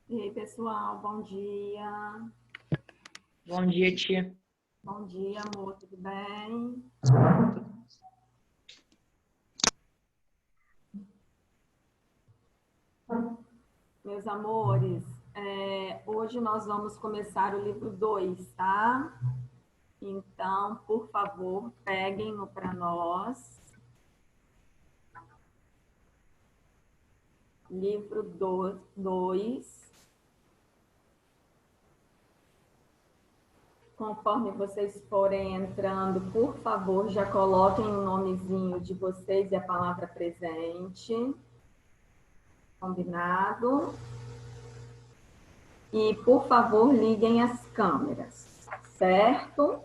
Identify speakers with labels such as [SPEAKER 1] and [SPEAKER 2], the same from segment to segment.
[SPEAKER 1] E aí, pessoal, bom dia.
[SPEAKER 2] Bom dia, tia.
[SPEAKER 1] Bom dia, amor, tudo bem? Meus amores, hoje nós vamos começar o livro 2, tá? Então, por favor, peguem-no para nós. Livro 2. Conforme vocês forem entrando, por favor, já coloquem o nomezinho de vocês e a palavra presente. Combinado? E, por favor, liguem as câmeras, certo?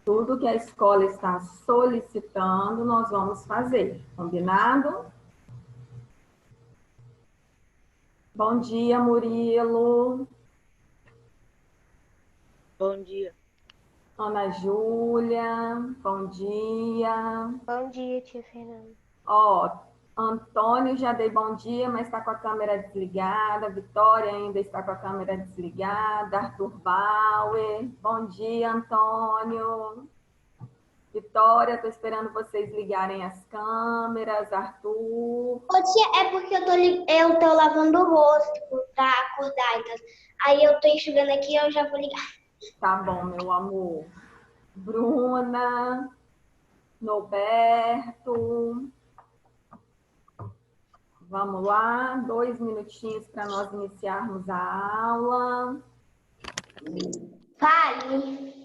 [SPEAKER 1] Tudo que a escola está solicitando, nós vamos fazer, combinado? Bom dia, Murilo.
[SPEAKER 2] Bom dia.
[SPEAKER 1] Ana Júlia, bom dia.
[SPEAKER 3] Bom dia, tia Fernanda.
[SPEAKER 1] Ó, Antônio, já dei bom dia, mas está com a câmera desligada. Vitória ainda está com a câmera desligada. Arthur Bauer, bom dia, Antônio. Vitória, estou esperando vocês ligarem as câmeras. Arthur.
[SPEAKER 3] Ô, tia, é porque eu tô lavando o rosto pra acordar, então. Aí eu tô enxugando aqui e eu já vou ligar.
[SPEAKER 1] Tá bom, meu amor. Bruna. Norberto. Vamos lá, 2 minutinhos para nós iniciarmos a aula.
[SPEAKER 3] Fale.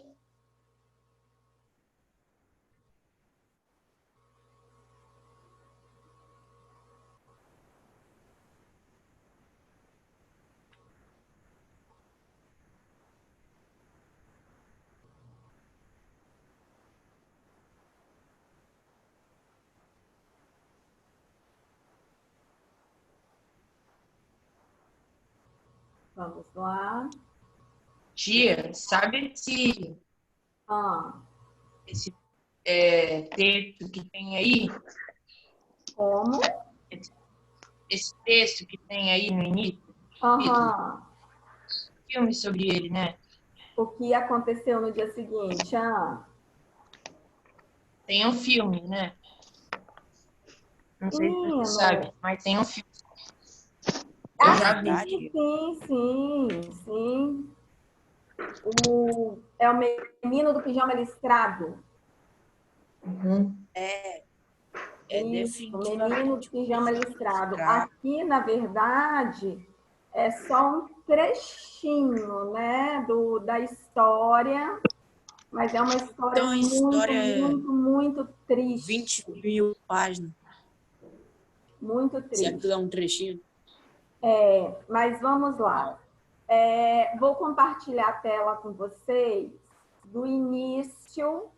[SPEAKER 1] Vamos lá.
[SPEAKER 2] Tia, sabe esse texto que tem aí?
[SPEAKER 1] Como?
[SPEAKER 2] Esse texto que tem aí no início? Filme sobre ele, né?
[SPEAKER 1] O que aconteceu no dia seguinte?
[SPEAKER 2] Tem um filme, né? Não sei se você sabe, mas tem um filme. Eu já vi.
[SPEAKER 1] Sim. É o menino do pijama listrado.
[SPEAKER 2] Uhum.
[SPEAKER 1] Isso, o menino do pijama listrado. Aqui, na verdade, é só um trechinho, né, da história, mas é uma história, então, muito triste.
[SPEAKER 4] 20.000 páginas.
[SPEAKER 1] Muito
[SPEAKER 4] Se
[SPEAKER 1] triste.
[SPEAKER 4] aquilo é um trechinho.
[SPEAKER 1] Mas vamos lá. Vou compartilhar a tela com vocês do início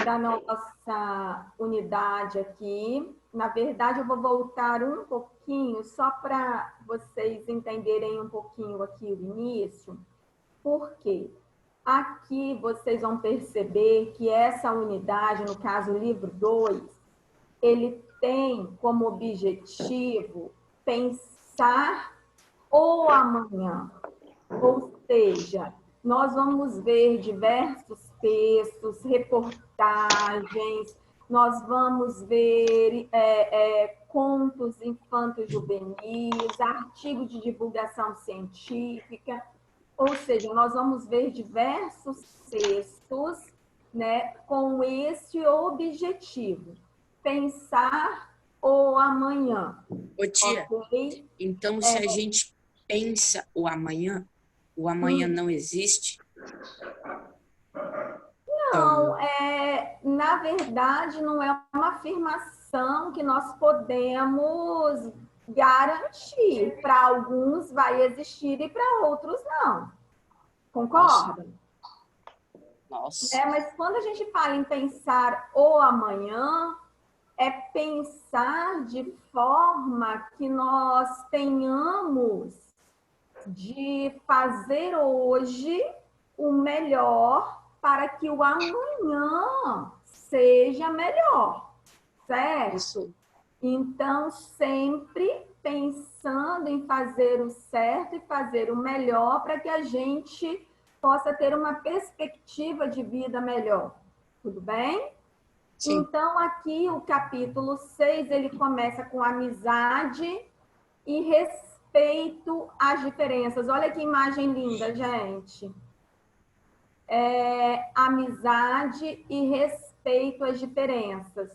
[SPEAKER 1] da nossa unidade aqui. Na verdade, eu vou voltar um pouquinho, só para vocês entenderem um pouquinho aqui o início. Por quê? Aqui vocês vão perceber que essa unidade, no caso, o livro 2, ele tem como objetivo pensar o amanhã. Ou seja, nós vamos ver diversos textos, reportagens, nós vamos ver contos infanto-juvenis, artigos de divulgação científica, ou seja, nós vamos ver diversos textos, né, com esse objetivo, pensar o amanhã.
[SPEAKER 4] Ô, tia,
[SPEAKER 1] Okay?
[SPEAKER 4] então se a gente pensa o amanhã não existe?
[SPEAKER 1] Não, na verdade, não é uma afirmação que nós podemos garantir. Para alguns vai existir e para outros não. Concorda?
[SPEAKER 4] Nossa.
[SPEAKER 1] Mas quando a gente fala em pensar o amanhã, é pensar de forma que nós tenhamos de fazer hoje o melhor para que o amanhã seja melhor, certo? Então, sempre pensando em fazer o certo e fazer o melhor para que a gente possa ter uma perspectiva de vida melhor. Tudo bem?
[SPEAKER 4] Sim.
[SPEAKER 1] Então, aqui o capítulo 6, ele começa com amizade e respeito às diferenças. Olha que imagem linda, gente. Amizade e respeito às diferenças.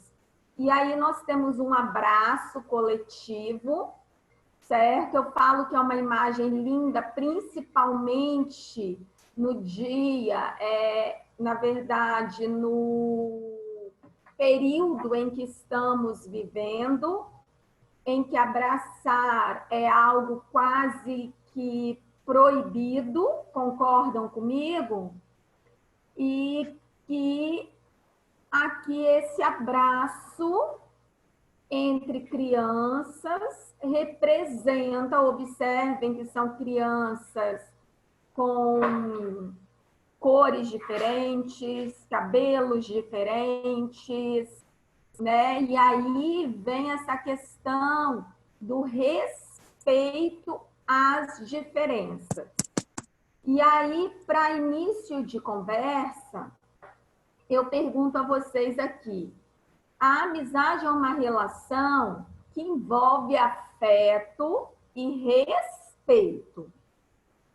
[SPEAKER 1] E aí nós temos um abraço coletivo, certo? Eu falo que é uma imagem linda, principalmente no dia, na verdade, no período em que estamos vivendo, em que abraçar é algo quase que proibido, concordam comigo? E que aqui esse abraço entre crianças representa, observem que são crianças com cores diferentes, cabelos diferentes, né? E aí vem essa questão do respeito às diferenças. E aí, para início de conversa, eu pergunto a vocês aqui: a amizade é uma relação que envolve afeto e respeito.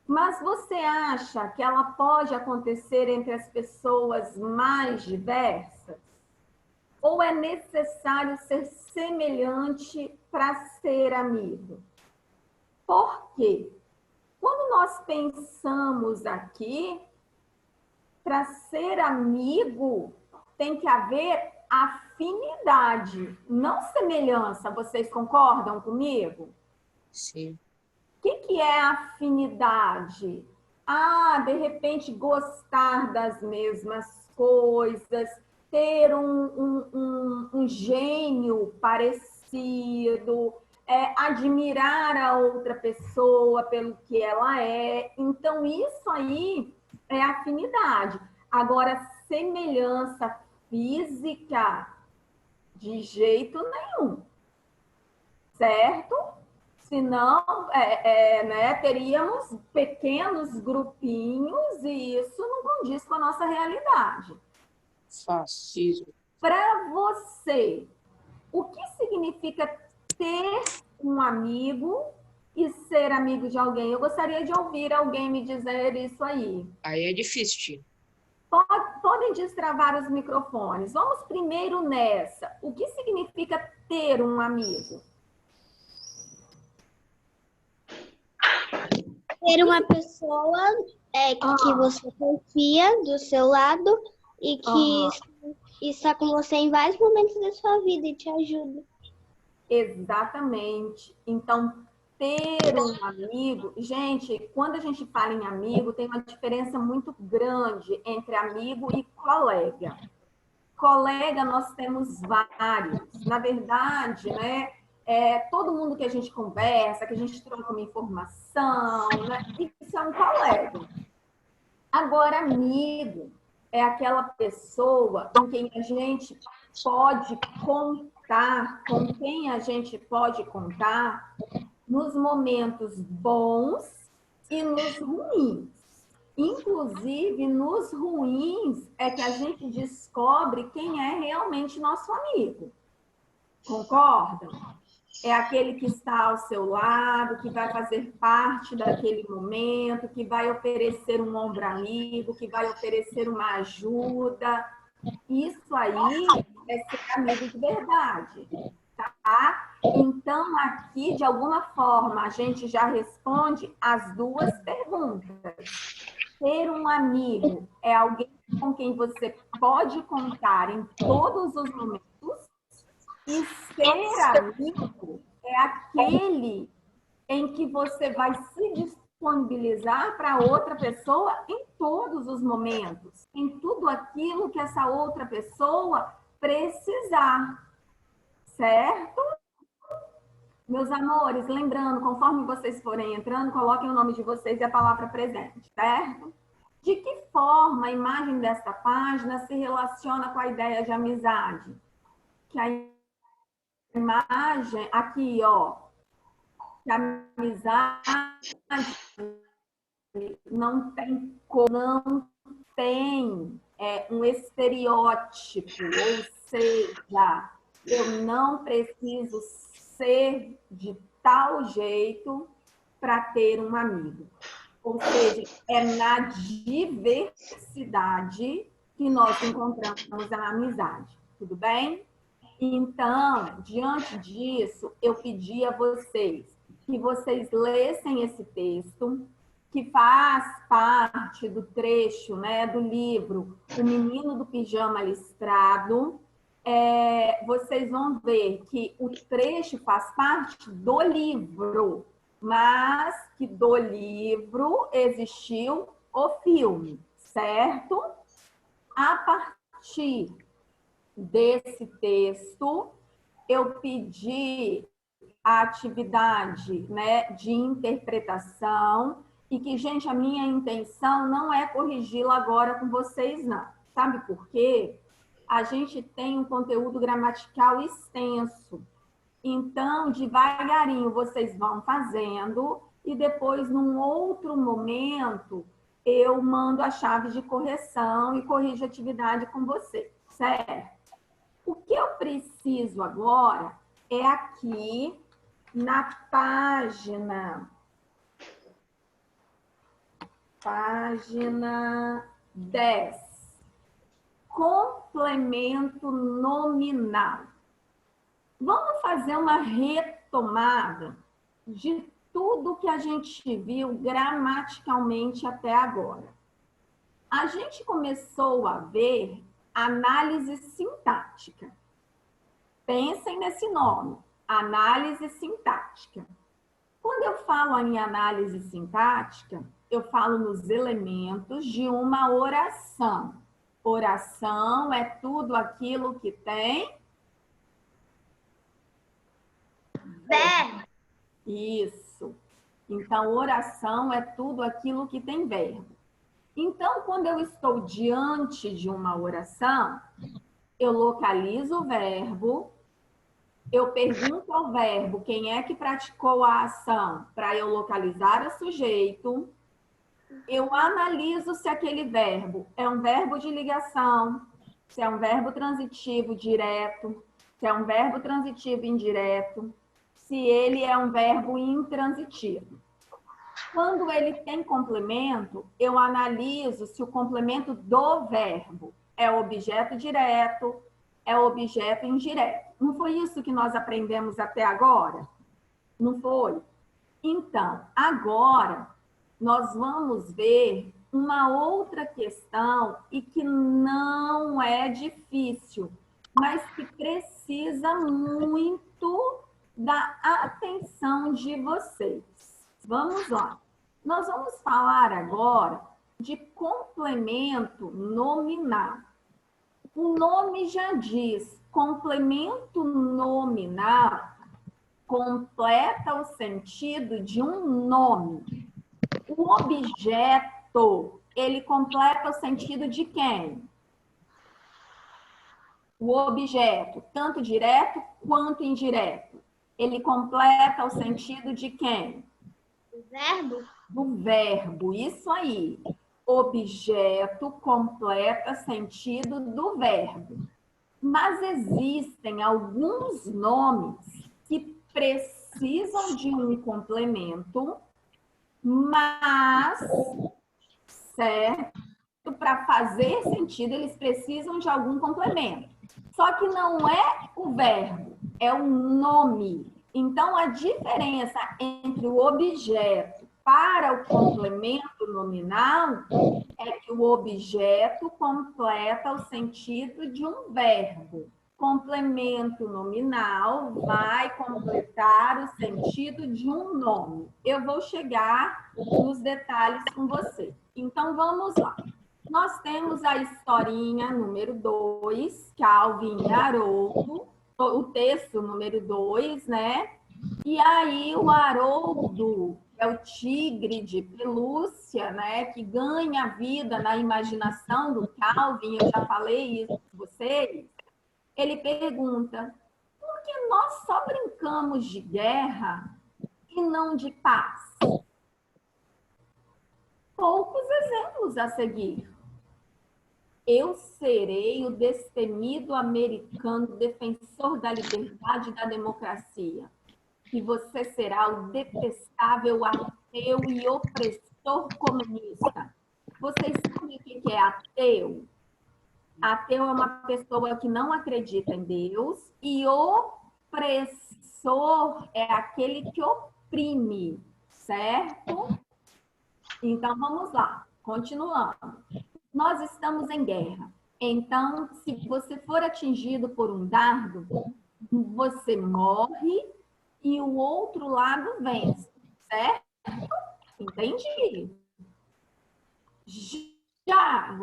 [SPEAKER 1] Mas você acha que ela pode acontecer entre as pessoas mais diversas? Ou é necessário ser semelhante para ser amigo? Por quê? Quando nós pensamos aqui, para ser amigo, tem que haver afinidade, não semelhança. Vocês concordam comigo?
[SPEAKER 4] Sim.
[SPEAKER 1] O que é afinidade? De repente, gostar das mesmas coisas, ter um gênio parecido, admirar a outra pessoa pelo que ela é. Então, isso aí é afinidade. Agora, semelhança física, de jeito nenhum, certo? Senão, né, teríamos pequenos grupinhos e isso não condiz com a nossa realidade.
[SPEAKER 4] Fascismo.
[SPEAKER 1] Para você, o que significa ter um amigo e ser amigo de alguém? Eu gostaria de ouvir alguém me dizer isso aí.
[SPEAKER 4] Aí é difícil, tio.
[SPEAKER 1] Podem destravar os microfones. Vamos primeiro nessa. O que significa ter um amigo?
[SPEAKER 3] Ter uma pessoa que você confia do seu lado e que está com você em vários momentos da sua vida e te ajuda.
[SPEAKER 1] Exatamente. Então, ter um amigo... Gente, quando a gente fala em amigo, tem uma diferença muito grande entre amigo e colega. Colega, nós temos vários. Na verdade, né? Todo mundo que a gente conversa, que a gente troca uma informação, né? Isso é um colega. Agora, amigo é aquela pessoa com quem a gente pode contar, com quem a gente pode contar nos momentos bons e nos ruins. Inclusive, nos ruins é que a gente descobre quem é realmente nosso amigo. Concordam? É aquele que está ao seu lado, que vai fazer parte daquele momento, que vai oferecer um ombro amigo, que vai oferecer uma ajuda. Isso aí é ser amigo de verdade, tá? Então, aqui, de alguma forma, a gente já responde as duas perguntas. Ter um amigo é alguém com quem você pode contar em todos os momentos, e ser amigo é aquele em que você vai se disponibilizar para outra pessoa em todos os momentos, em tudo aquilo que essa outra pessoa precisar, certo? Meus amores, lembrando, conforme vocês forem entrando, coloquem o nome de vocês e a palavra presente, certo? De que forma a imagem desta página se relaciona com a ideia de amizade? Que a imagem aqui, ó, que a amizade não tem um estereótipo, ou seja, eu não preciso ser de tal jeito para ter um amigo. Ou seja, é na diversidade que nós encontramos a amizade. Tudo bem? Então, diante disso, eu pedi a vocês que vocês lessem esse texto, que faz parte do trecho, né, do livro O Menino do Pijama Listrado. Vocês vão ver que o trecho faz parte do livro, mas que do livro existiu o filme, certo? A partir desse texto, eu pedi a atividade, né, de interpretação e que, gente, a minha intenção não é corrigi-la agora com vocês, não. Sabe por quê? A gente tem um conteúdo gramatical extenso. Então, devagarinho, vocês vão fazendo e depois, num outro momento, eu mando a chave de correção e corrijo a atividade com você, certo? O que eu preciso agora é aqui na página 10. Complemento nominal. Vamos fazer uma retomada de tudo que a gente viu gramaticalmente até agora. A gente começou a ver análise sintática. Pensem nesse nome, análise sintática. Quando eu falo em análise sintática, eu falo nos elementos de uma oração. Oração é tudo aquilo que tem
[SPEAKER 3] verbo.
[SPEAKER 1] Isso. Então, oração é tudo aquilo que tem verbo. Então, quando eu estou diante de uma oração, eu localizo o verbo, eu pergunto ao verbo quem é que praticou a ação para eu localizar o sujeito, eu analiso se aquele verbo é um verbo de ligação, se é um verbo transitivo direto, se é um verbo transitivo indireto, se ele é um verbo intransitivo. Quando ele tem complemento, eu analiso se o complemento do verbo é objeto direto, é objeto indireto. Não foi isso que nós aprendemos até agora? Não foi? Então, agora, nós vamos ver uma outra questão e que não é difícil, mas que precisa muito da atenção de vocês. Vamos lá. Nós vamos falar agora de complemento nominal. O nome já diz, complemento nominal completa o sentido de um nome. O objeto, ele completa o sentido de quem? O objeto, tanto direto quanto indireto. Ele completa o sentido de quem?
[SPEAKER 3] O verbo.
[SPEAKER 1] Do verbo, isso aí. Objeto completa sentido do verbo. Mas existem alguns nomes que precisam de um complemento, mas, certo, para fazer sentido, eles precisam de algum complemento. Só que não é o verbo, é o nome. Então, a diferença entre o objeto para o complemento nominal é que o objeto completa o sentido de um verbo. Complemento nominal vai completar o sentido de um nome. Eu vou chegar nos detalhes com você. Então, vamos lá. Nós temos a historinha número 2, Calvin e Haroldo, o texto número 2, né? E aí o Haroldo é o tigre de pelúcia, né? Que ganha vida na imaginação do Calvin, eu já falei isso com vocês. Ele pergunta, por que que nós só brincamos de guerra e não de paz? Poucos exemplos a seguir. Eu serei o destemido americano defensor da liberdade e da democracia. E você será o detestável ateu e opressor comunista. Vocês sabem o que é ateu? Ateu é uma pessoa que não acredita em Deus e opressor é aquele que oprime, certo? Então, vamos lá, continuando. Nós estamos em guerra. Então, se você for atingido por um dardo, você morre e o outro lado vence, certo? Entendi. Já,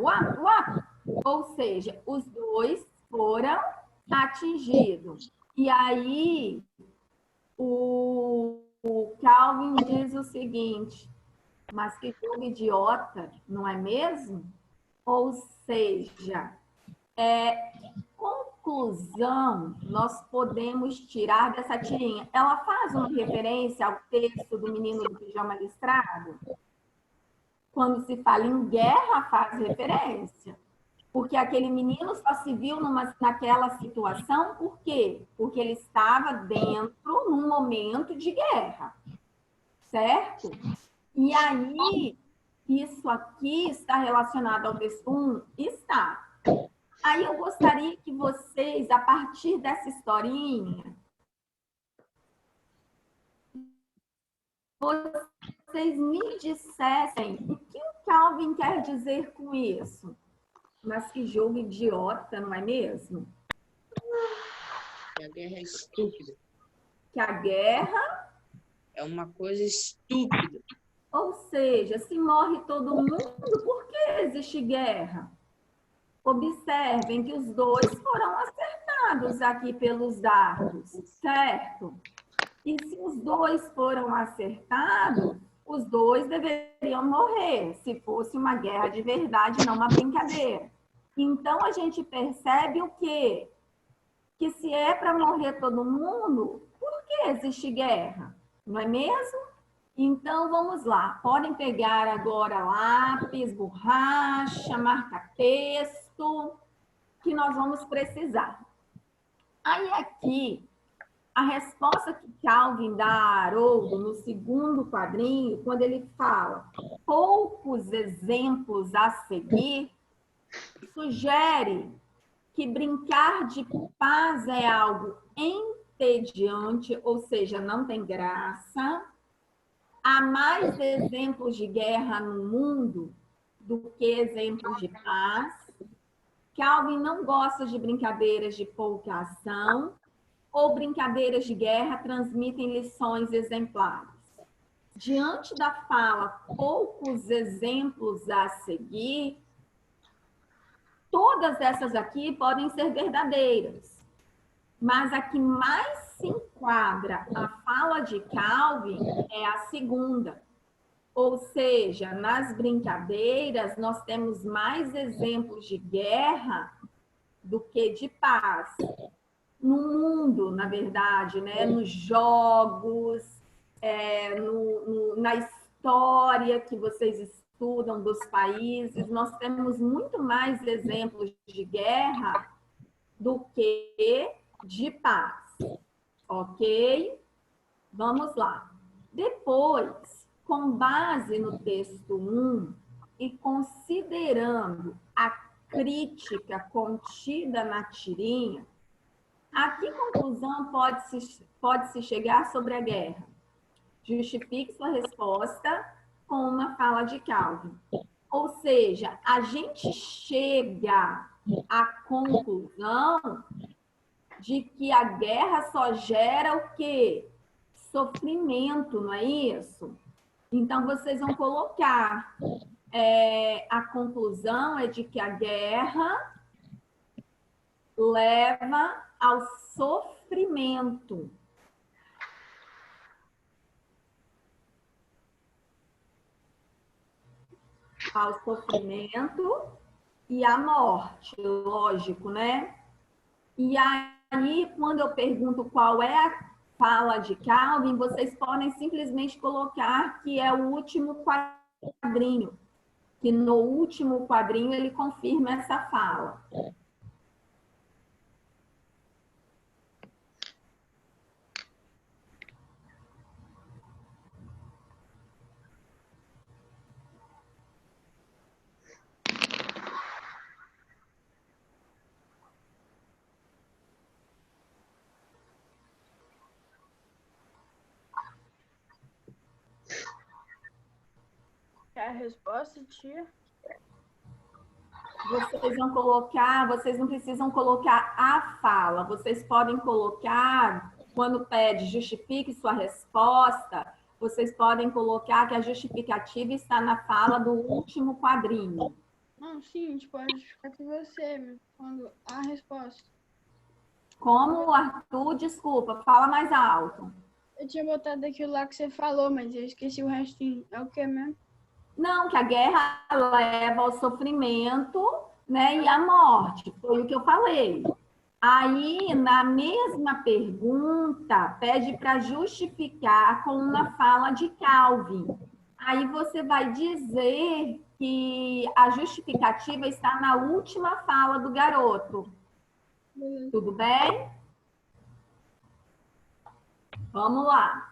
[SPEAKER 1] ou seja, os dois foram atingidos. E aí, o Calvin diz o seguinte, mas que jogo idiota, não é mesmo? Ou seja, que conclusão nós podemos tirar dessa tirinha? Ela faz uma referência ao texto do Menino do Pijama Listrado? Quando se fala em guerra, faz referência. Porque aquele menino só se viu naquela situação, por quê? Porque ele estava dentro, num momento de guerra. Certo? E aí, isso aqui está relacionado ao texto 1? Está. Aí eu gostaria que vocês, a partir dessa historinha, vocês me dissessem o que o Calvin quer dizer com isso. Mas que jogo idiota, não é mesmo?
[SPEAKER 4] Que a guerra é estúpida.
[SPEAKER 1] Que a guerra
[SPEAKER 4] é uma coisa estúpida.
[SPEAKER 1] Ou seja, se morre todo mundo, por que existe guerra? Observem que os dois foram acertados aqui pelos dardos, certo? E se os dois foram acertados, os dois deveriam morrer, se fosse uma guerra de verdade, não uma brincadeira. Então, a gente percebe o quê? Que se é para morrer todo mundo, por que existe guerra? Não é mesmo? Então, vamos lá. Podem pegar agora lápis, borracha, marca-texto, que nós vamos precisar. Aí, aqui, a resposta que Calvin dá a Haroldo no segundo quadrinho, quando ele fala poucos exemplos a seguir, sugere que brincar de paz é algo entediante, ou seja, não tem graça. Há mais exemplos de guerra no mundo do que exemplos de paz. Calvin não gosta de brincadeiras de pouca ação ou brincadeiras de guerra transmitem lições exemplares. Diante da fala poucos exemplos a seguir, todas essas aqui podem ser verdadeiras, mas a que mais se enquadra a fala de Calvin é a segunda. Ou seja, nas brincadeiras, nós temos mais exemplos de guerra do que de paz. No mundo, na verdade, né? Nos jogos, na história que vocês estudam dos países, nós temos muito mais exemplos de guerra do que de paz. Ok? Vamos lá. Depois, com base no texto 1 e considerando a crítica contida na tirinha, a que conclusão pode-se chegar sobre a guerra? Justifique sua resposta com uma fala de Calvin. Ou seja, a gente chega à conclusão de que a guerra só gera o quê? Sofrimento, não é isso? Então, vocês vão colocar a conclusão é de que a guerra leva ao sofrimento. Ao sofrimento e à morte, lógico, né? E aí, quando eu pergunto qual é a fala de Calvin, vocês podem simplesmente colocar que é o último quadrinho, que no último quadrinho ele confirma essa fala.
[SPEAKER 5] É a resposta, tia?
[SPEAKER 1] Vocês não precisam colocar a fala, vocês podem colocar, quando pede justifique sua resposta, vocês podem colocar que a justificativa está na fala do último quadrinho.
[SPEAKER 5] Não, sim, a gente pode justificar com você, quando a resposta.
[SPEAKER 1] Como, Arthur? Desculpa, fala mais alto.
[SPEAKER 5] Eu tinha botado aquilo lá que você falou, mas eu esqueci o restinho. É o que mesmo?
[SPEAKER 1] Não, que a guerra leva ao sofrimento, né, e à morte. Foi o que eu falei. Aí, na mesma pergunta, pede para justificar com uma fala de Calvin. Aí você vai dizer que a justificativa está na última fala do garoto. Tudo bem? Vamos lá.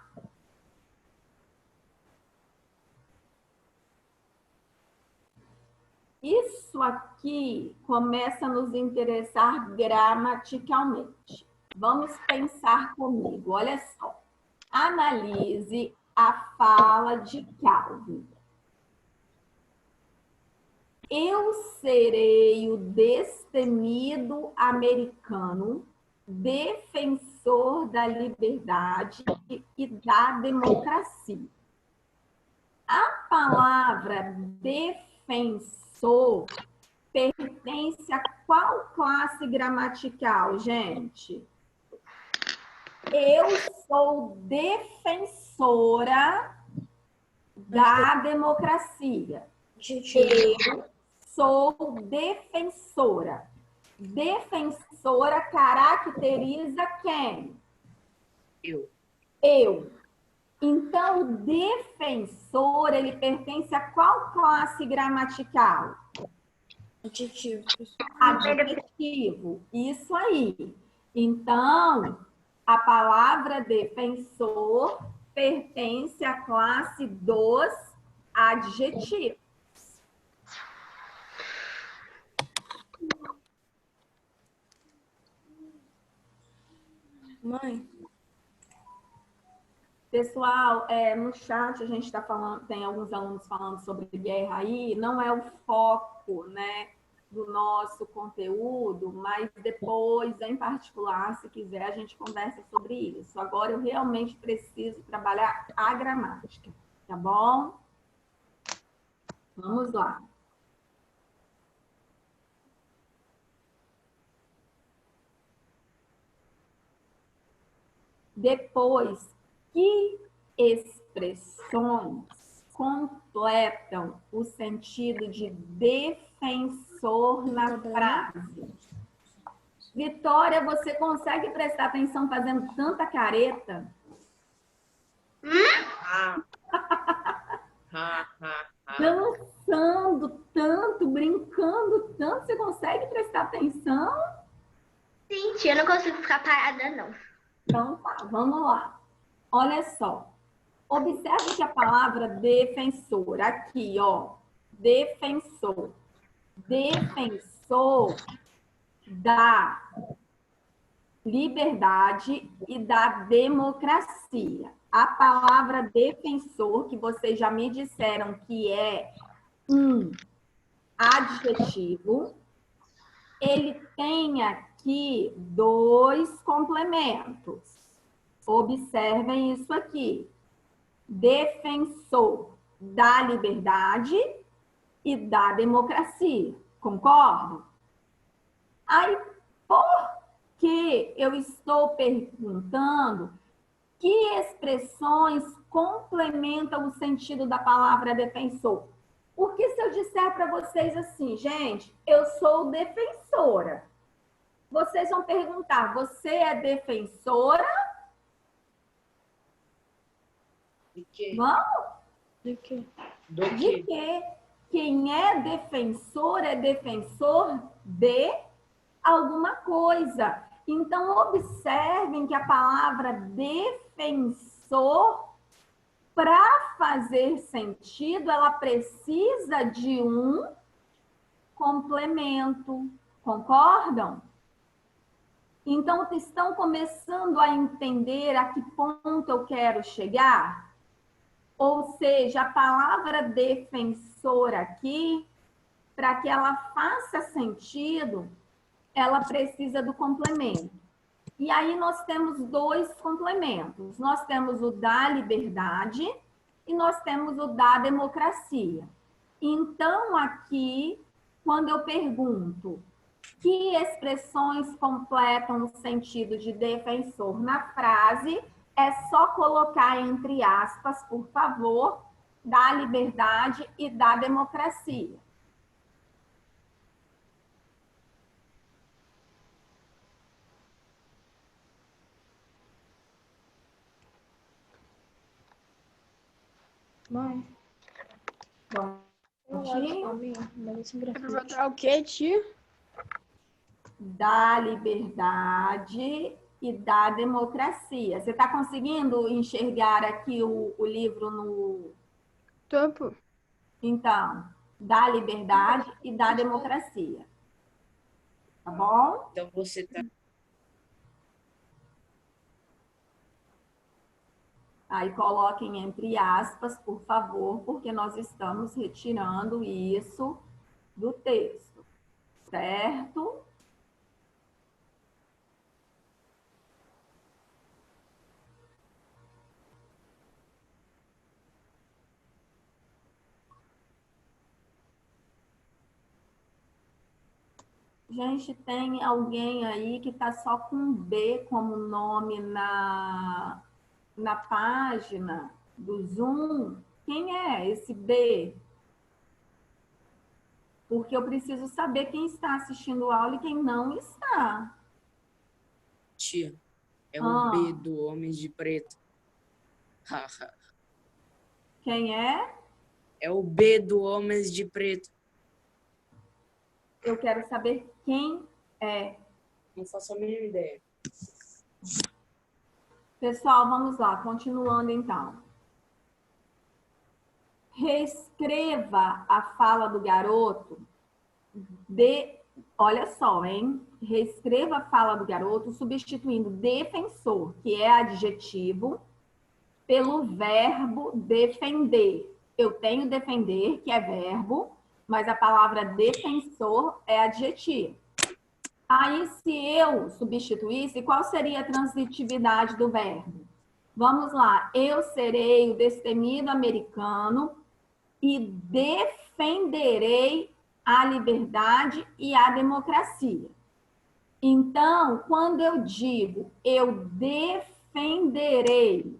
[SPEAKER 1] Isso aqui começa a nos interessar gramaticalmente. Vamos pensar comigo, olha só. Analise a fala de Calvin. Eu serei o destemido americano, defensor da liberdade e da democracia. A palavra defensor pertence a qual classe gramatical, gente? Eu sou defensora da democracia. Eu sou defensora. Defensora caracteriza quem? Eu. Então, o defensor, ele pertence a qual classe gramatical?
[SPEAKER 3] Adjetivo.
[SPEAKER 1] Adjetivo. Isso aí. Então, a palavra defensor pertence à classe dos adjetivos.
[SPEAKER 3] Mãe.
[SPEAKER 1] Pessoal, no chat a gente está falando, tem alguns alunos falando sobre guerra aí, não é o foco, né, do nosso conteúdo, mas depois, em particular, se quiser, a gente conversa sobre isso. Agora eu realmente preciso trabalhar a gramática, tá bom? Vamos lá. Depois, que expressões completam o sentido de defensor na frase? Vitória, você consegue prestar atenção fazendo tanta careta? Dançando tanto, brincando tanto, você consegue prestar atenção?
[SPEAKER 3] Sim, tia, eu não consigo ficar parada, não.
[SPEAKER 1] Então tá, vamos lá. Olha só. Observe que a palavra defensor, aqui, ó, defensor. Defensor da liberdade e da democracia. A palavra defensor, que vocês já me disseram que é um adjetivo, ele tem aqui dois complementos. Observem isso aqui. Defensor da liberdade e da democracia. Concordam? Aí, por que eu estou perguntando que expressões complementam o sentido da palavra defensor? Porque se eu disser para vocês assim, gente, eu sou defensora, Vocês vão perguntar, você é defensora?
[SPEAKER 4] De quê?
[SPEAKER 1] Vamos?
[SPEAKER 5] De quê?
[SPEAKER 4] Do
[SPEAKER 1] De
[SPEAKER 4] quê?
[SPEAKER 1] que quem é defensor de alguma coisa. Então, observem que a palavra defensor, para fazer sentido, ela precisa de um complemento. Concordam? Então, estão começando a entender a que ponto eu quero chegar? Ou seja, a palavra defensor aqui, para que ela faça sentido, ela precisa do complemento. E aí nós temos dois complementos. Nós temos o da liberdade e nós temos o da democracia. Então, aqui, quando eu pergunto que expressões completam o sentido de defensor na frase, é só colocar entre aspas, por favor, da liberdade e da democracia.
[SPEAKER 5] Mãe,
[SPEAKER 1] Bom,
[SPEAKER 5] eu acho que pra botar o quê, tio?
[SPEAKER 1] da liberdade e da democracia. Você está conseguindo enxergar aqui o livro no...
[SPEAKER 5] Topo.
[SPEAKER 1] Então, da liberdade e da democracia. Tá bom?
[SPEAKER 4] Então você tá.
[SPEAKER 1] Aí coloquem entre aspas, por favor, porque nós estamos retirando isso do texto, certo? Gente, tem alguém aí que está só com B como nome na página do Zoom? Quem é esse B? Porque eu preciso saber quem está assistindo a aula e quem não está.
[SPEAKER 4] Tia, é o B do Homens de Preto.
[SPEAKER 1] Quem é?
[SPEAKER 4] É o B do Homens de Preto.
[SPEAKER 1] Eu quero saber quem é.
[SPEAKER 4] Não faço a mínima ideia.
[SPEAKER 1] Pessoal, vamos lá, continuando então. Reescreva a fala do garoto olha só, hein? Reescreva a fala do garoto substituindo defensor, que é adjetivo, pelo verbo defender. Eu tenho defender, que é verbo, mas a palavra defensor é adjetivo. Aí, se eu substituísse, qual seria a transitividade do verbo? Vamos lá. Eu serei o destemido americano e defenderei a liberdade e a democracia. Então, quando eu digo eu defenderei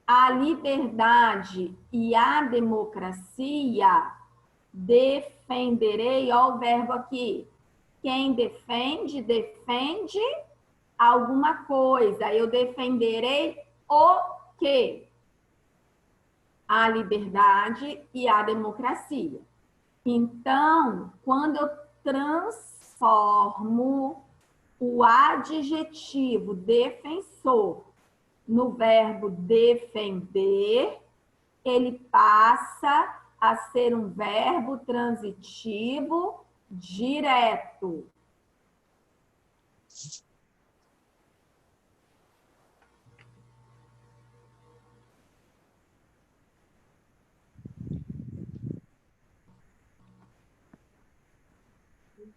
[SPEAKER 1] a liberdade e a democracia, defenderei, olha o verbo aqui. Quem defende, defende alguma coisa. Eu defenderei o quê? A liberdade e a democracia. Então, quando eu transformo o adjetivo defensor no verbo defender, ele passa a ser um verbo transitivo direto.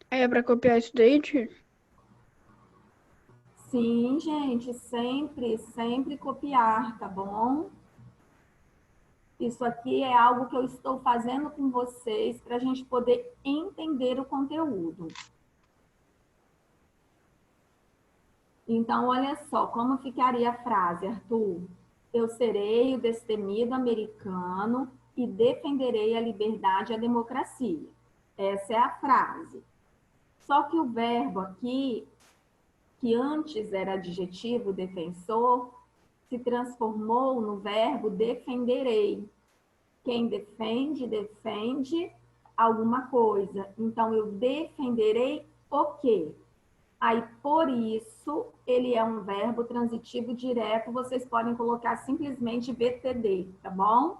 [SPEAKER 5] É pra copiar isso daí, tio?
[SPEAKER 1] Sim, gente, sempre copiar, tá bom? Isso aqui é algo que eu estou fazendo com vocês para a gente poder entender o conteúdo. Então, olha só, como ficaria a frase, Arthur? Eu serei o destemido americano e defenderei a liberdade e a democracia. Essa é a frase. Só que o verbo aqui que antes era adjetivo defensor, se transformou no verbo defenderei. Quem defende, defende alguma coisa. Então, eu defenderei o quê? Aí, por isso, ele é um verbo transitivo direto. Vocês podem colocar simplesmente VTD, tá bom?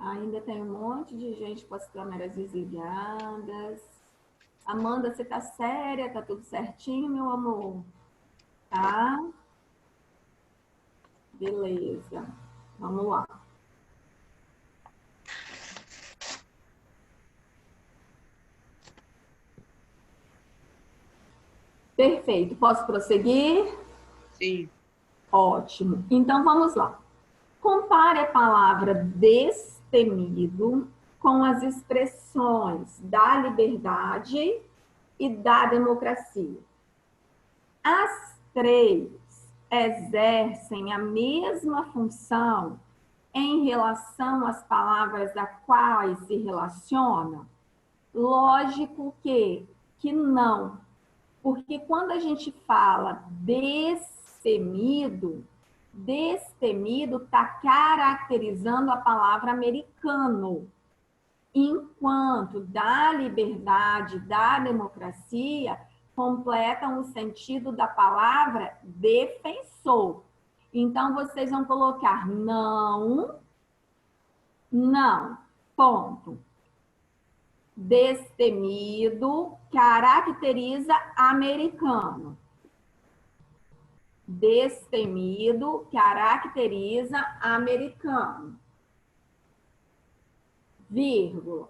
[SPEAKER 1] Ainda tem um monte de gente com as câmeras desligadas. Amanda, você tá séria? Tá tudo certinho, meu amor? Tá? Beleza. Vamos lá. Perfeito. Posso prosseguir?
[SPEAKER 4] Sim.
[SPEAKER 1] Ótimo. Então, vamos lá. Compare a palavra destemido com as expressões da liberdade e da democracia. As três exercem a mesma função em relação às palavras a quais se relacionam? Lógico que não. Porque quando a gente fala destemido está caracterizando a palavra americano. Enquanto da liberdade, da democracia, completam o sentido da palavra defensor. Então, vocês vão colocar não, ponto. Destemido caracteriza americano. Destemido caracteriza americano. Vírgula.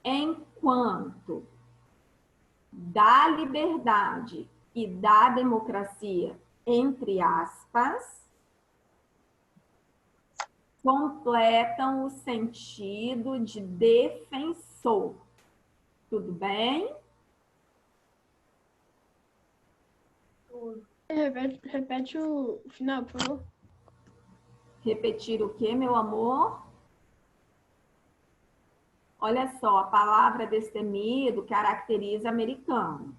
[SPEAKER 1] Enquanto da liberdade e da democracia, entre aspas, completam o sentido de defensor. Tudo bem?
[SPEAKER 5] Repete o final, por favor.
[SPEAKER 1] Repetir o quê, meu amor? Olha só, a palavra destemido caracteriza americano.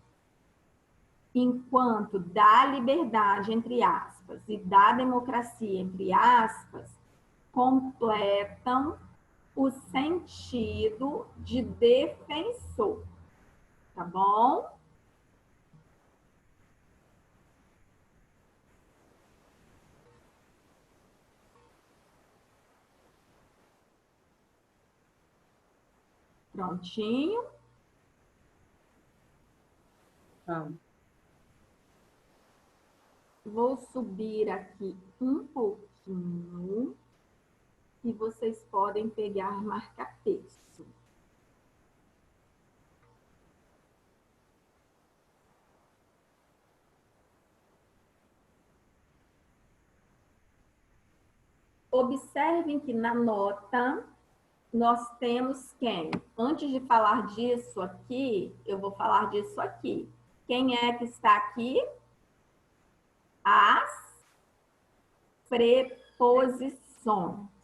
[SPEAKER 1] Enquanto da liberdade, entre aspas, e da democracia, entre aspas, completam o sentido de defensor. Tá bom? Prontinho? Vou subir aqui um pouquinho e vocês podem pegar marca-texto. Observem que na nota nós temos quem? Antes de falar disso aqui, eu vou falar disso aqui. Quem é que está aqui? As preposições.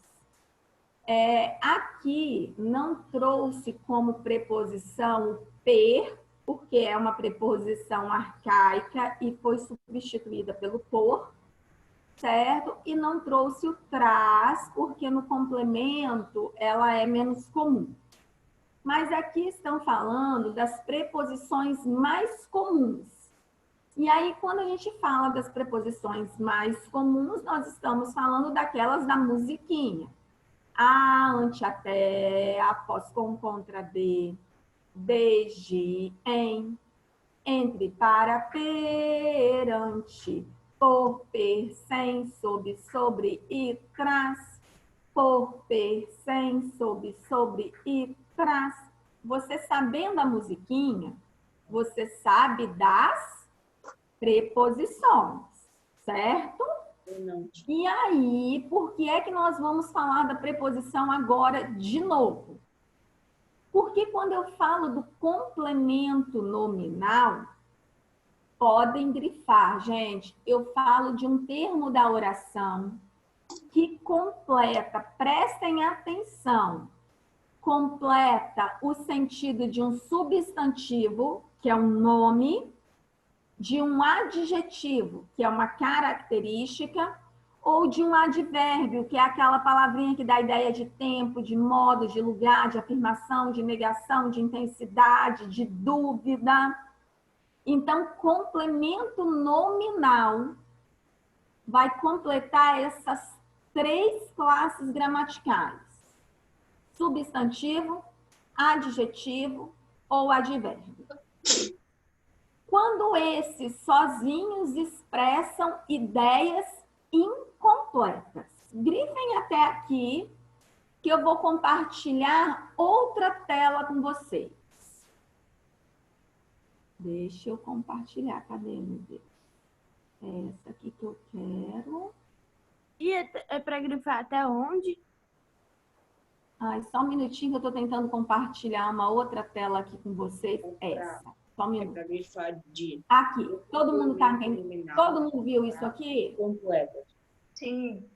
[SPEAKER 1] Aqui não trouxe como preposição o per, porque é uma preposição arcaica e foi substituída pelo por, certo? E não trouxe o traz, porque no complemento ela é menos comum. Mas aqui estão falando das preposições mais comuns. E aí, quando a gente fala das preposições mais comuns, nós estamos falando daquelas da musiquinha. A, ante, até, após, com, contra, de, desde, em, entre, para, perante, por, per, sem, sob, sobre e tras, por, per, sem, sob, sobre e traz. Você sabendo a musiquinha, você sabe das preposições. certo?
[SPEAKER 4] Não.
[SPEAKER 1] E aí, por que é que nós vamos falar da preposição agora de novo? Porque quando eu falo do complemento nominal, podem grifar, gente, eu falo de um termo da oração que completa, prestem atenção, completa o sentido de um substantivo, que é um nome, de um adjetivo, que é uma característica, ou de um advérbio, que é aquela palavrinha que dá ideia de tempo, de modo, de lugar, de afirmação, de negação, de intensidade, de dúvida. Então, complemento nominal vai completar essas 3 classes gramaticais: substantivo, adjetivo ou advérbio. Quando esses sozinhos expressam ideias incompletas. Grifem até aqui, que eu vou compartilhar outra tela com vocês. Deixa eu compartilhar. Cadê, meu Deus? É essa aqui que eu quero.
[SPEAKER 5] E é para grifar até onde?
[SPEAKER 1] Ai, só um minutinho que eu estou tentando compartilhar uma outra tela aqui com vocês. Essa. Só um minuto.
[SPEAKER 4] Para grifar de
[SPEAKER 1] Aqui. Todo mundo tá entendendo? Todo mundo viu isso aqui?
[SPEAKER 4] completa.
[SPEAKER 2] Sim.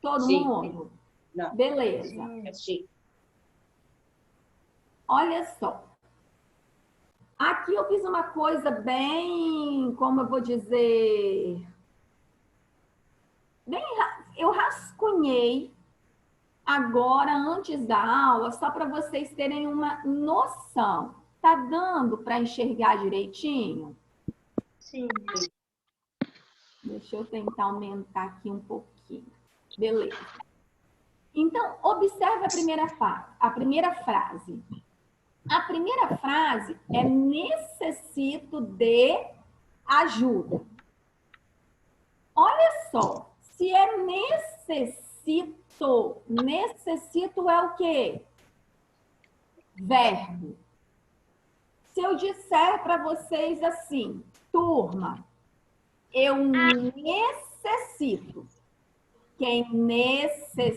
[SPEAKER 1] Todo
[SPEAKER 4] Sim.
[SPEAKER 1] mundo?
[SPEAKER 4] Não.
[SPEAKER 1] Beleza.
[SPEAKER 4] Sim.
[SPEAKER 1] Olha só. Aqui eu fiz uma coisa bem, como eu vou dizer, eu rascunhei agora, antes da aula, só para vocês terem uma noção. Tá dando para enxergar direitinho?
[SPEAKER 2] Sim.
[SPEAKER 1] Deixa eu tentar aumentar aqui um pouquinho. Beleza. Então, observe a primeira frase. A primeira frase é necessito de ajuda. Olha só, se é necessito é o quê? Verbo. Se eu disser para vocês assim, turma, eu necessito. Quem necessita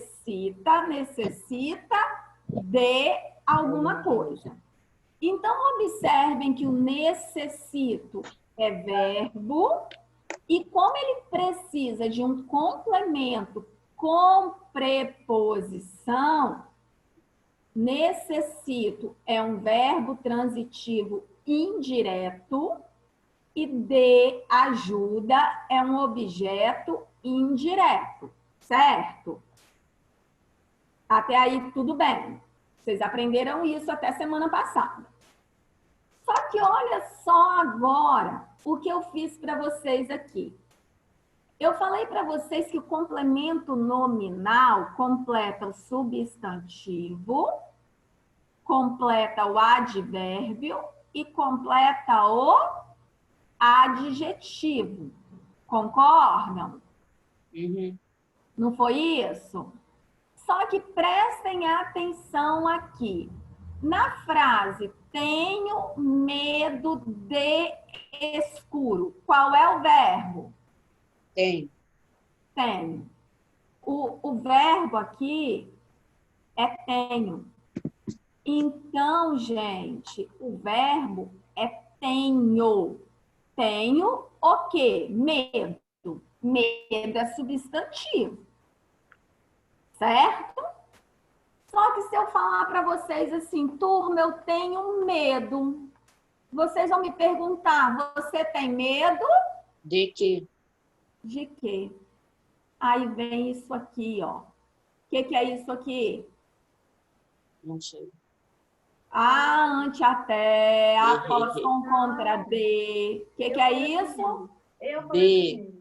[SPEAKER 1] de alguma coisa. Então, observem que o necessito é verbo e como ele precisa de um complemento com preposição, necessito é um verbo transitivo indireto e de ajuda é um objeto indireto, certo? Até aí tudo bem. Vocês aprenderam isso até semana passada. Só que olha só agora o que eu fiz para vocês aqui. Eu falei para vocês que o complemento nominal completa o substantivo, completa o advérbio e completa o adjetivo. Concordam?
[SPEAKER 4] Uhum.
[SPEAKER 1] Não foi isso? Só que prestem atenção aqui. Na frase, tenho medo de escuro. Qual é o verbo?
[SPEAKER 4] Tem.
[SPEAKER 1] Tenho. O verbo aqui é tenho. Então, gente, o verbo é tenho. Tenho o quê? Medo. Medo é substantivo. Certo? Só que se eu falar para vocês assim, turma, eu tenho medo. Vocês vão me perguntar, você tem medo?
[SPEAKER 4] De que?
[SPEAKER 1] De quê? Aí vem isso aqui, ó. O que é isso aqui?
[SPEAKER 4] Não sei.
[SPEAKER 1] A, ante, até, após, com, contra, de. O que é isso?
[SPEAKER 2] Eu
[SPEAKER 4] De.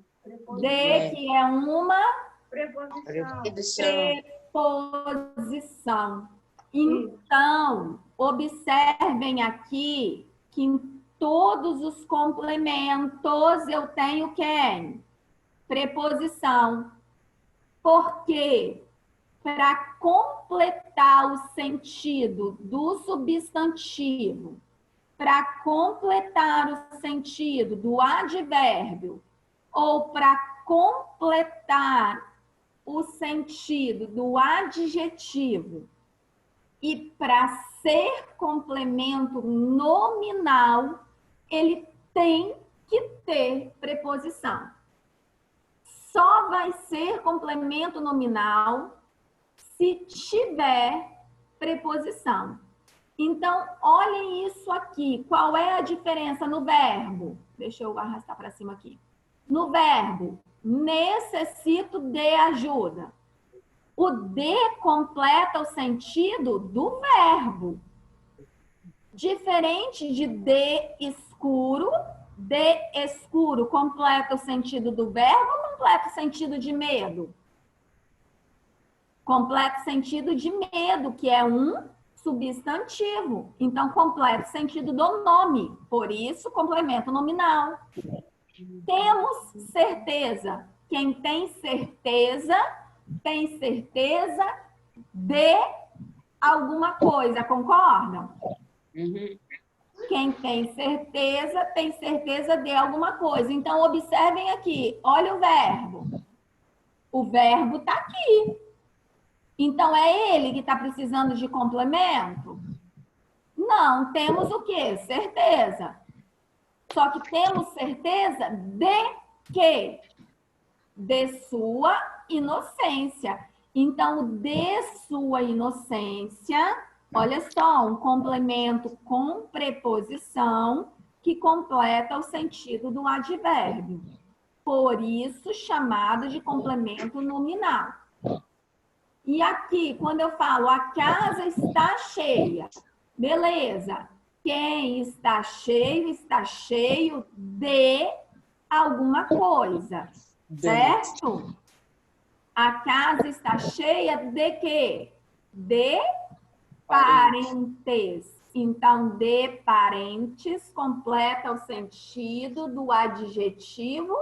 [SPEAKER 1] De, que é uma
[SPEAKER 2] preposição.
[SPEAKER 1] preposição. Então, observem aqui que em todos os complementos eu tenho quem? Preposição. Por quê? Para completar o sentido do substantivo, para completar o sentido do advérbio, ou para completar o sentido do adjetivo e para ser complemento nominal, ele tem que ter preposição. Só vai ser complemento nominal se tiver preposição. Então, olhem isso aqui. Qual é a diferença no verbo? Deixa eu arrastar para cima aqui. No verbo, necessito de ajuda. O de completa o sentido do verbo. Diferente de escuro completa o sentido do verbo ou completa o sentido de medo? Completa o sentido de medo, que é um substantivo. Então, completa o sentido do nome. Por isso, complemento nominal. Temos certeza. Quem tem certeza de alguma coisa. Concordam?
[SPEAKER 4] Uhum.
[SPEAKER 1] Quem tem certeza de alguma coisa. Então, observem aqui. Olha o verbo. O verbo está aqui. Então, é ele que está precisando de complemento? Não, temos o quê? Certeza. Só que temos certeza de quê? De sua inocência. Então, de sua inocência, olha só, um complemento com preposição que completa o sentido do advérbio. Por isso, chamado de complemento nominal. E aqui, quando eu falo a casa está cheia, beleza. Quem está cheio de alguma coisa, certo? A casa está cheia de quê? De parentes. Então, de parentes completa o sentido do adjetivo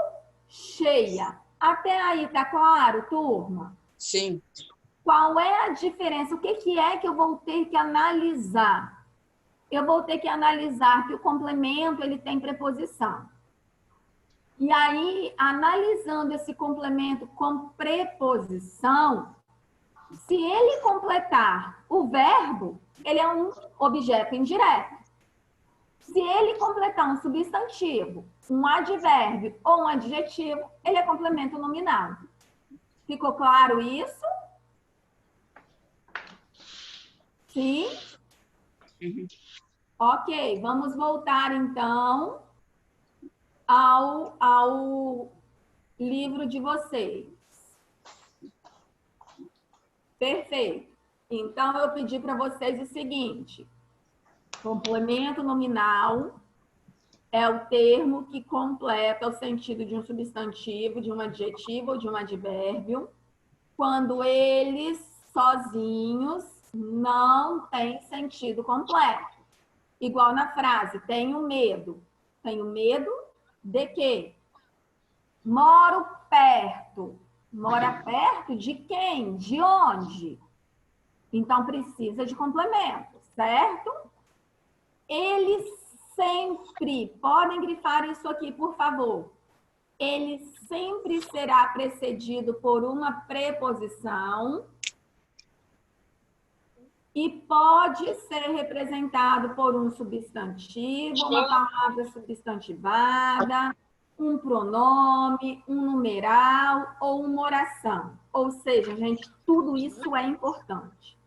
[SPEAKER 1] cheia. Até aí, tá claro, turma?
[SPEAKER 4] Sim.
[SPEAKER 1] Qual é a diferença? O que é que eu vou ter que analisar? Eu vou ter que analisar que o complemento ele tem preposição. E aí, analisando esse complemento com preposição, se ele completar o verbo, ele é um objeto indireto. Se ele completar um substantivo, um advérbio ou um adjetivo, ele é complemento nominal. Ficou claro isso? Sim?
[SPEAKER 4] Uhum.
[SPEAKER 1] Ok, vamos voltar então ao livro de vocês. Perfeito. Então, eu pedi para vocês o seguinte: complemento nominal é o termo que completa o sentido de um substantivo, de um adjetivo ou de um advérbio, quando eles sozinhos não têm sentido completo. Igual na frase, tenho medo. Tenho medo de quê? Moro perto. Mora perto de quem? De onde? Então, precisa de complemento, certo? Ele sempre, podem grifar isso aqui, por favor. Ele sempre será precedido por uma preposição e pode ser representado por um substantivo, uma palavra substantivada, um pronome, um numeral ou uma oração. Ou seja, gente, tudo isso é importante.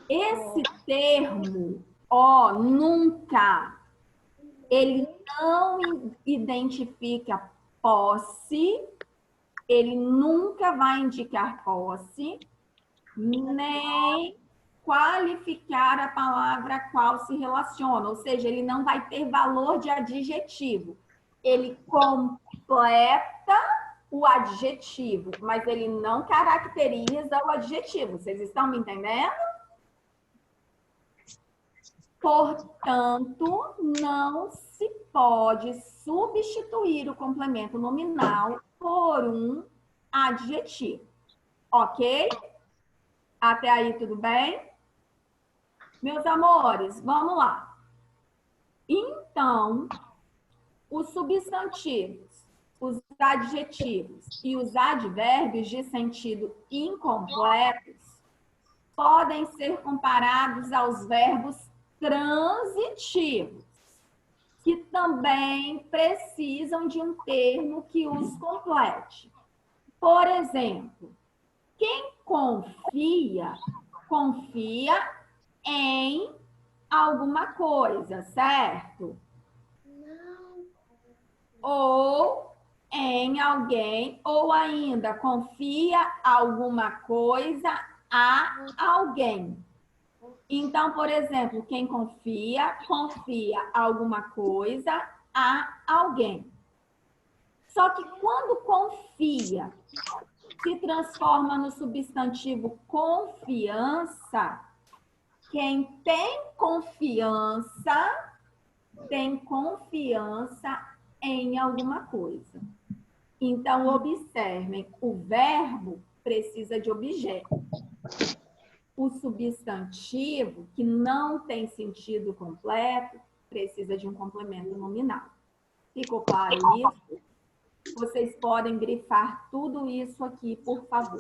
[SPEAKER 1] Esse termo, nunca, ele não identifica posse, ele nunca vai indicar posse, nem qualificar a palavra a qual se relaciona, ou seja, ele não vai ter valor de adjetivo. Ele completa o adjetivo, mas ele não caracteriza o adjetivo. Vocês estão me entendendo? Portanto, não se pode substituir o complemento nominal por um adjetivo. Ok? Até aí, tudo bem? Meus amores, vamos lá. Então, os substantivos adjetivos e os advérbios de sentido incompletos podem ser comparados aos verbos transitivos, que também precisam de um termo que os complete. Por exemplo, quem confia, confia em alguma coisa, certo? Ou em alguém, ou ainda confia alguma coisa a alguém. Então, por exemplo, quem confia, confia alguma coisa a alguém. Só que quando confia se transforma no substantivo confiança, quem tem confiança em alguma coisa. Então, observem, o verbo precisa de objeto. O substantivo, que não tem sentido completo, precisa de um complemento nominal. Ficou claro isso? Vocês podem grifar tudo isso aqui, por favor.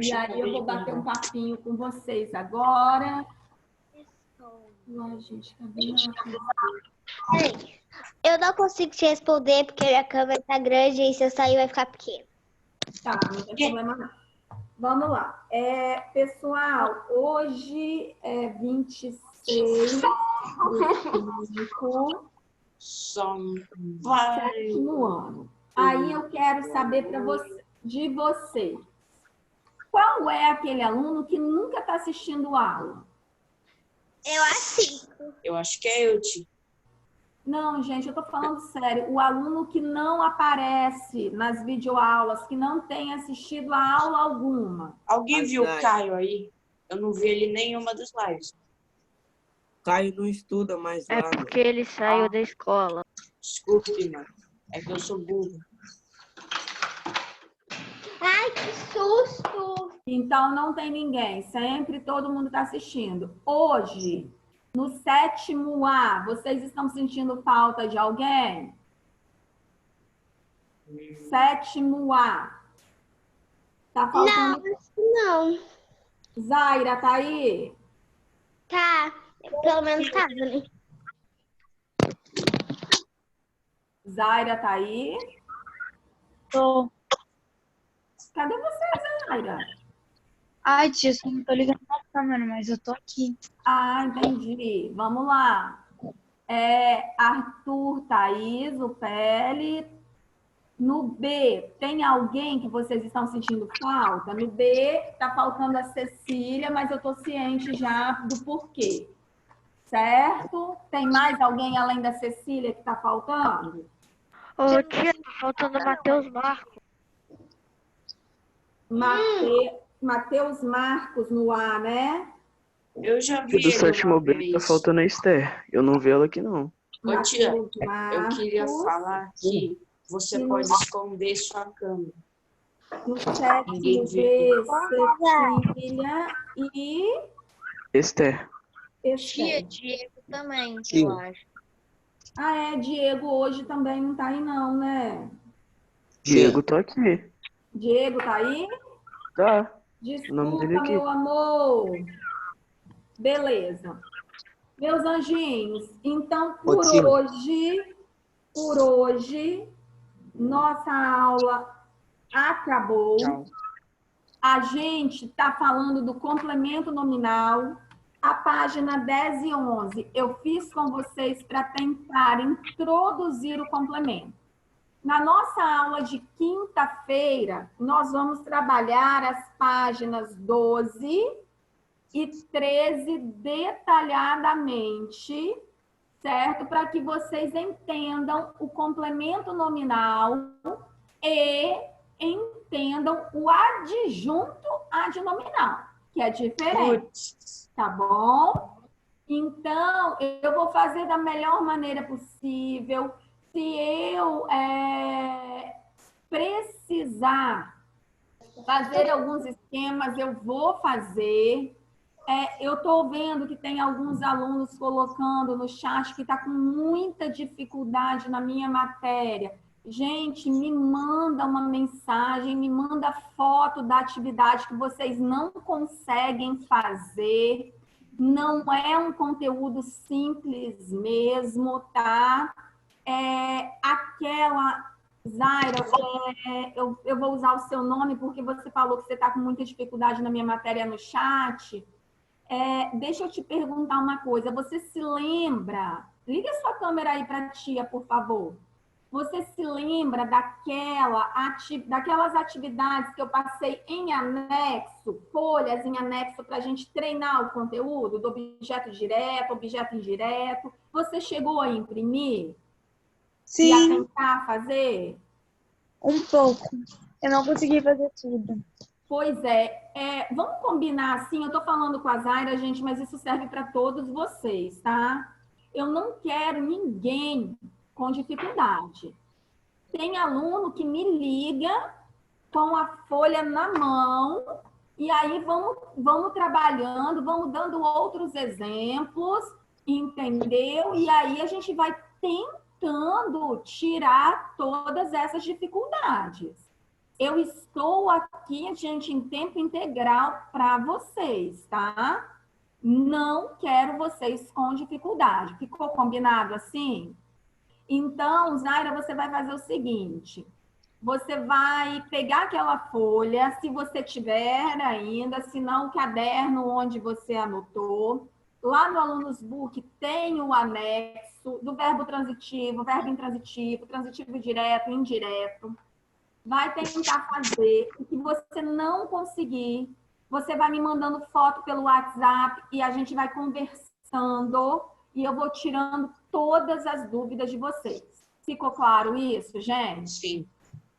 [SPEAKER 1] E aí eu vou bater um papinho com vocês agora. Ai, gente, cadê?
[SPEAKER 3] Eu não consigo te responder porque a minha câmera tá grande e se eu sair vai ficar pequeno.
[SPEAKER 1] Tá, não tem problema não. Vamos lá. Pessoal, hoje é 26 de 5, sétimo ano. Aí eu quero saber de vocês. Qual é aquele aluno que nunca está assistindo aula?
[SPEAKER 3] Eu assisto.
[SPEAKER 4] Eu acho que é eu, Ti.
[SPEAKER 1] Não, gente, eu tô falando sério. O aluno que não aparece nas videoaulas, que não tem assistido a aula alguma.
[SPEAKER 4] Alguém viu o Caio aí? Eu não vi ele em nenhuma das lives.
[SPEAKER 6] Caio não estuda mais lá.
[SPEAKER 7] É porque ele saiu da escola.
[SPEAKER 4] Desculpe, mano. É que eu sou burro.
[SPEAKER 3] Ai, que susto!
[SPEAKER 1] Então, não tem ninguém. Sempre todo mundo está assistindo. Hoje, no sétimo A, vocês estão sentindo falta de alguém? Sétimo A. Tá faltando...
[SPEAKER 3] Não.
[SPEAKER 1] Zaira, tá aí?
[SPEAKER 3] Tá. Pelo menos tá, né?
[SPEAKER 1] Zaira tá aí?
[SPEAKER 5] Tô.
[SPEAKER 1] Cadê você, Zaira?
[SPEAKER 5] Ai, tia, eu não tô ligando na câmera, mas eu tô aqui.
[SPEAKER 1] Ah, entendi. Vamos lá. Arthur, Thaís, o Pele. No B, tem alguém que vocês estão sentindo falta? No B, tá faltando a Cecília, mas eu tô ciente já do porquê. Certo? Tem mais alguém além da Cecília que tá faltando?
[SPEAKER 7] Ô, tia, tá faltando o Matheus Marcos.
[SPEAKER 1] Matheus Marcos no A, né?
[SPEAKER 4] Eu já vi
[SPEAKER 8] E do
[SPEAKER 4] ele
[SPEAKER 8] sétimo
[SPEAKER 4] uma
[SPEAKER 8] B
[SPEAKER 4] vez.
[SPEAKER 8] tá faltando a Esther. Eu não vi ela aqui, não.
[SPEAKER 4] Ô, tia,
[SPEAKER 1] Matheus
[SPEAKER 4] eu
[SPEAKER 1] Marcos.
[SPEAKER 4] queria falar que você pode esconder sua câmera.
[SPEAKER 1] No sétimo B, Cecília e...
[SPEAKER 8] Esther.
[SPEAKER 1] Esther.
[SPEAKER 7] Diego também,
[SPEAKER 6] Sim.
[SPEAKER 7] eu acho.
[SPEAKER 1] Ah, Diego hoje também não tá aí não, né?
[SPEAKER 8] Diego tá aqui.
[SPEAKER 1] Diego tá aí?
[SPEAKER 8] Tá.
[SPEAKER 1] Desculpa,
[SPEAKER 8] O nome dele aqui.
[SPEAKER 1] meu amor. Beleza. Meus anjinhos, então por hoje, nossa aula acabou.
[SPEAKER 4] Tchau.
[SPEAKER 1] A gente está falando do complemento nominal, a página 10 e 11. Eu fiz com vocês para tentar introduzir o complemento. Na nossa aula de quinta-feira, nós vamos trabalhar as páginas 12 e 13 detalhadamente, certo? Para que vocês entendam o complemento nominal e entendam o adjunto adnominal, que é diferente, tá bom? Então, eu vou fazer da melhor maneira possível. Se eu precisar fazer alguns esquemas, eu vou fazer. Eu estou vendo que tem alguns alunos colocando no chat que está com muita dificuldade na minha matéria. Gente, me manda uma mensagem, me manda foto da atividade que vocês não conseguem fazer. Não é um conteúdo simples mesmo, tá? Aquela, Zaira, eu vou usar o seu nome porque você falou que você está com muita dificuldade na minha matéria no chat. Deixa eu te perguntar uma coisa. Você se lembra? Liga sua câmera aí para a tia, por favor. Você se lembra daquelas atividades que eu passei em anexo, folhas em anexo para a gente treinar o conteúdo do objeto direto, objeto indireto? Você chegou a imprimir?
[SPEAKER 9] Sim.
[SPEAKER 1] E a tentar fazer?
[SPEAKER 9] Um pouco. Eu não consegui fazer tudo.
[SPEAKER 1] Pois é. Vamos combinar assim, eu estou falando com a Zaira, gente, mas isso serve para todos vocês, tá? Eu não quero ninguém com dificuldade. Tem aluno que me liga com a folha na mão e aí vamos trabalhando, vamos dando outros exemplos, entendeu? E aí a gente vai tentando tirar todas essas dificuldades. Eu estou aqui, gente, em tempo integral para vocês, tá? Não quero vocês com dificuldade. Ficou combinado assim? Então, Zaira, você vai fazer o seguinte. Você vai pegar aquela folha, se você tiver ainda, se não, o caderno onde você anotou. Lá no Alunos Book tem o anexo do verbo transitivo, verbo intransitivo, transitivo direto, indireto. Vai tentar fazer. O que você não conseguir, você vai me mandando foto pelo WhatsApp e a gente vai conversando e eu vou tirando todas as dúvidas de vocês. Ficou claro isso, gente?
[SPEAKER 4] Sim.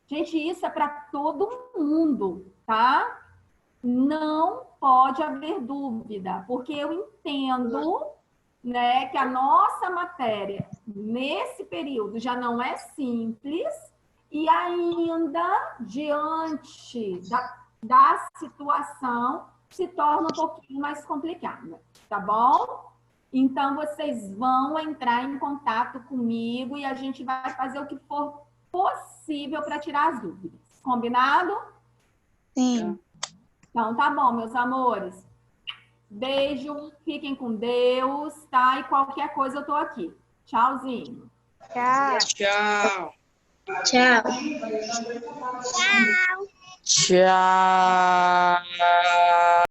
[SPEAKER 1] Gente, isso é para todo mundo, tá? Não pode haver dúvida, porque eu entendo, né, que a nossa matéria nesse período já não é simples e ainda diante da situação se torna um pouquinho mais complicada, tá bom? Então, vocês vão entrar em contato comigo e a gente vai fazer o que for possível para tirar as dúvidas. Combinado?
[SPEAKER 9] Sim.
[SPEAKER 1] Então, tá bom, meus amores. Beijo, fiquem com Deus, tá? E qualquer coisa eu tô aqui. Tchauzinho.
[SPEAKER 7] Tchau.
[SPEAKER 4] Tchau.
[SPEAKER 3] Tchau.
[SPEAKER 2] Tchau.